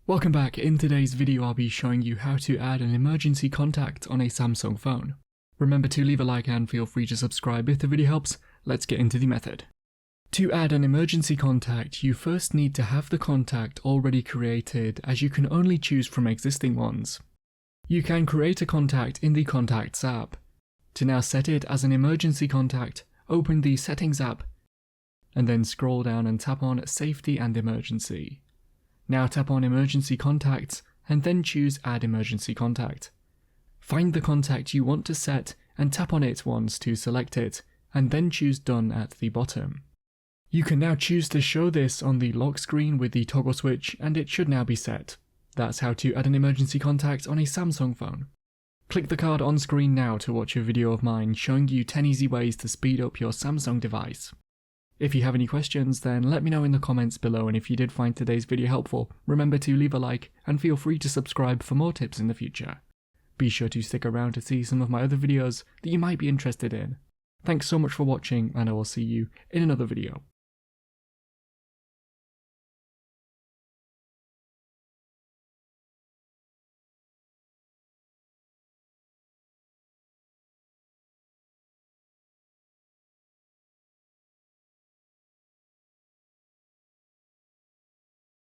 Welcome back. In today's video I'll be showing you how to add an emergency contact on a Samsung phone. Remember to leave a like and feel free to subscribe if the video helps. Let's get into the method. To add an emergency contact, you first need to have the contact already created, as you can only choose from existing ones. You can create a contact in the Contacts app. To now set it as an emergency contact, open the Settings app and then scroll down and tap on Safety and Emergency. Now tap on Emergency Contacts and then choose Add Emergency Contact. Find the contact you want to set and tap on it once to select it, and then choose Done at the bottom. You can now choose to show this on the lock screen with the toggle switch, and it should now be set. That's how to add an emergency contact on a Samsung phone. Click the card on screen now to watch a video of mine showing you 10 easy ways to speed up your Samsung device. If you have any questions, then let me know in the comments below, and if you did find today's video helpful, remember to leave a like and feel free to subscribe for more tips in the future. Be sure to stick around to see some of my other videos that you might be interested in. Thanks so much for watching, and I will see you in another video.